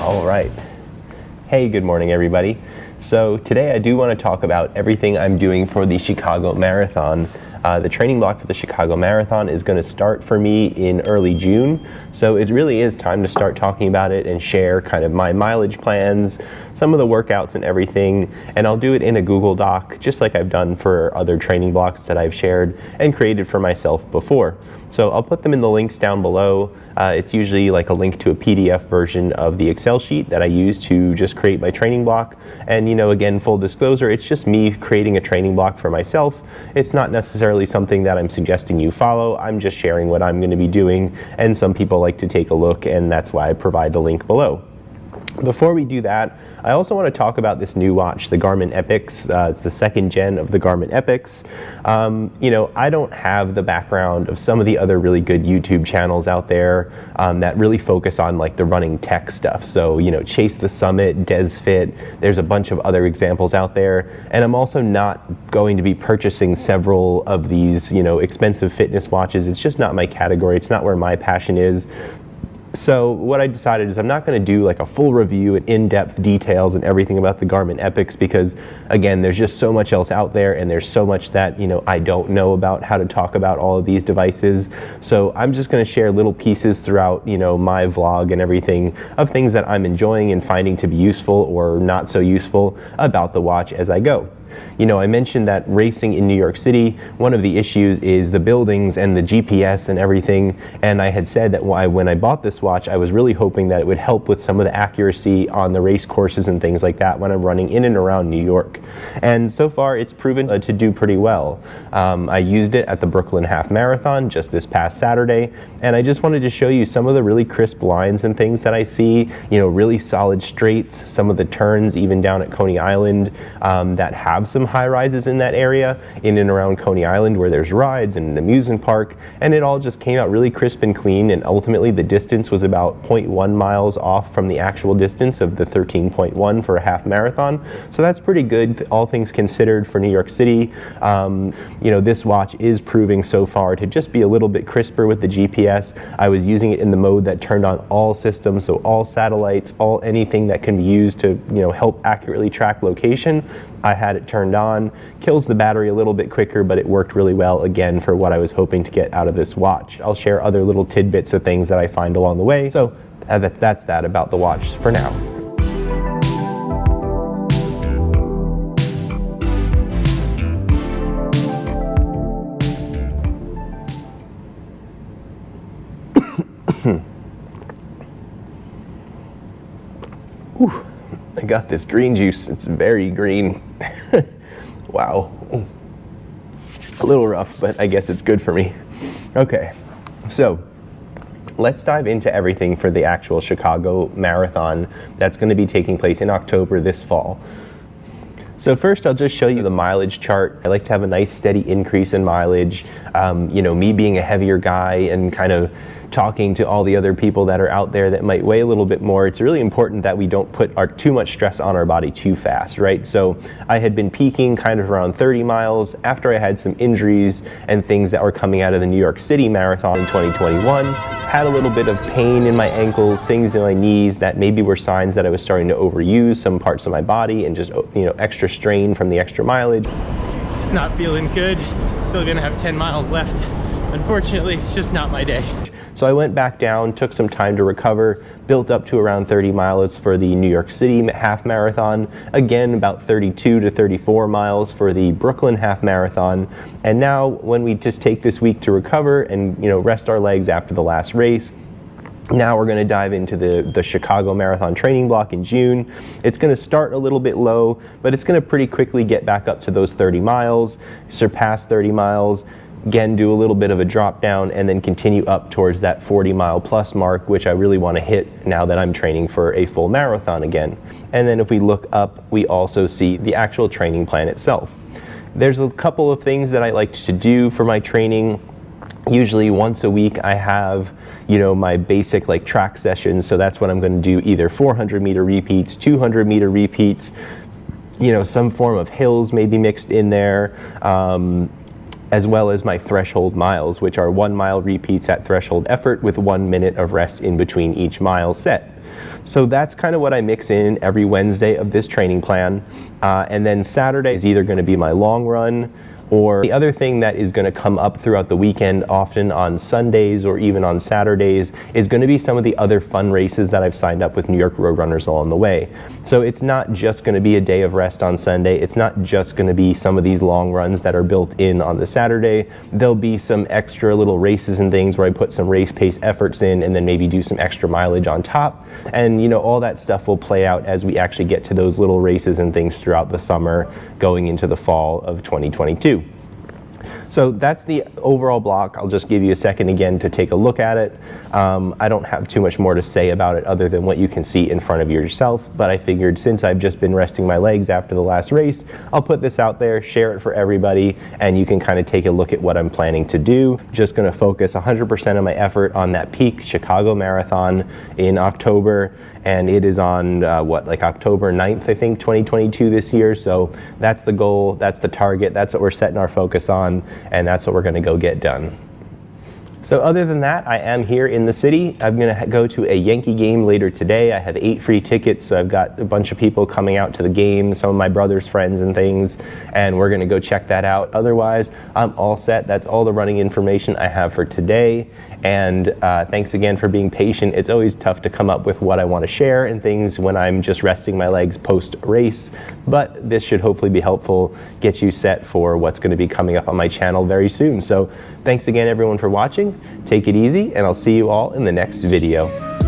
All right. Hey, good morning, everybody. So today I do want to talk about everything I'm doing for the Chicago Marathon. The training block for the Chicago Marathon is going to start for me in early June. So it really is time to start talking about it and share kind of my mileage plans, some of the workouts and everything. And I'll do it in a Google Doc, just like I've done for other training blocks that I've shared and created for myself before. So I'll put them in the links down below. It's usually like a link to a PDF version of the Excel sheet that I use to just create my training block. And again, full disclosure, it's just me creating a training block for myself. It's not necessarily something that I'm suggesting you follow. I'm just sharing what I'm going to be doing, and some people like to take a look, and that's why I provide the link below. Before we do that, I also want to talk about this new watch, the Garmin Epics. It's the second gen of the Garmin Epics. I don't have the background of some of the other really good YouTube channels out there that really focus on like the running tech stuff. So, Chase the Summit, DesFit, there's a bunch of other examples out there. And I'm also not going to be purchasing several of these, expensive fitness watches. It's just not my category. It's not where my passion is. So what I decided is I'm not going to do like a full review and in-depth details and everything about the Garmin Epics, because again, there's just so much else out there, and there's so much that I don't know about how to talk about all of these devices. So I'm just going to share little pieces throughout my vlog and everything of things that I'm enjoying and finding to be useful or not so useful about the watch as I go. I mentioned that racing in New York City, one of the issues is the buildings and the GPS and everything. And I had said that when I bought this watch, I was really hoping that it would help with some of the accuracy on the race courses and things like that when I'm running in and around New York. And so far, it's proven to do pretty well. I used it at the Brooklyn Half Marathon just this past Saturday. And I just wanted to show you some of the really crisp lines and things that I see, really solid straights, some of the turns even down at Coney Island that have some high rises in that area, in and around Coney Island where there's rides and an amusement park, and it all just came out really crisp and clean. And ultimately the distance was about 0.1 miles off from the actual distance of the 13.1 for a half marathon. So that's pretty good, all things considered, for New York City. This watch is proving so far to just be a little bit crisper with the GPS. I was using it in the mode that turned on all systems, so all satellites, anything that can be used to help accurately track location. I had it turned on. Kills the battery a little bit quicker, but it worked really well, again, for what I was hoping to get out of this watch. I'll share other little tidbits of things that I find along the way. So that's that about the watch for now. Ooh, I got this green juice. It's very green. Wow. A little rough, but I guess it's good for me. Okay, so let's dive into everything for the actual Chicago Marathon that's going to be taking place in October this fall. So first, I'll just show you the mileage chart. I like to have a nice steady increase in mileage. Me being a heavier guy and kind of talking to all the other people that are out there that might weigh a little bit more, it's really important that we don't put too much stress on our body too fast, right? So I had been peaking kind of around 30 miles after I had some injuries and things that were coming out of the New York City Marathon in 2021. Had a little bit of pain in my ankles, things in my knees that maybe were signs that I was starting to overuse some parts of my body and just, extra strain from the extra mileage. It's not feeling good. Still gonna have 10 miles left. Unfortunately, it's just not my day. So I went back down, took some time to recover, built up to around 30 miles for the New York City half marathon, again about 32 to 34 miles for the Brooklyn half marathon. And now when we just take this week to recover and rest our legs after the last race, now we're going to dive into the Chicago Marathon training block in June. It's going to start a little bit low, but it's going to pretty quickly get back up to those 30 miles, surpass 30 miles, again do a little bit of a drop down, and then continue up towards that 40-mile plus mark, which I really want to hit now that I'm training for a full marathon again. And then if we look up, we also see the actual training plan itself. There's a couple of things that I like to do for my training. Usually once a week I have my basic like track sessions, so that's what I'm going to do, either 400 meter repeats, 200 meter repeats, some form of hills maybe mixed in there, as well as my threshold miles, which are 1 mile repeats at threshold effort with 1 minute of rest in between each mile set. So that's kind of what I mix in every Wednesday of this training plan. And then Saturday is either going to be my long run, or the other thing that is going to come up throughout the weekend, often on Sundays or even on Saturdays, is going to be some of the other fun races that I've signed up with New York Road Runners along the way. So it's not just going to be a day of rest on Sunday. It's not just going to be some of these long runs that are built in on the Saturday. There'll be some extra little races and things where I put some race pace efforts in and then maybe do some extra mileage on top. And you know, all that stuff will play out as we actually get to those little races and things throughout the summer going into the fall of 2022. So that's the overall block. I'll just give you a second again to take a look at it. I don't have too much more to say about it other than what you can see in front of yourself, but I figured since I've just been resting my legs after the last race, I'll put this out there, share it for everybody, and you can kind of take a look at what I'm planning to do. Just going to focus 100% of my effort on that peak Chicago Marathon in October, and it is on like October 9th, I think, 2022 this year. So that's the goal, that's the target, that's what we're setting our focus on, and that's what we're going to go get done. So other than that, I am here in the city. I'm going to go to a Yankee game later today. I have 8 free tickets, so I've got a bunch of people coming out to the game, some of my brother's friends and things, and we're going to go check that out. Otherwise, I'm all set. That's all the running information I have for today, and thanks again for being patient. It's always tough to come up with what I want to share and things when I'm just resting my legs post-race, but this should hopefully be helpful, get you set for what's going to be coming up on my channel very soon. So thanks again, everyone, for watching. Take it easy, and I'll see you all in the next video.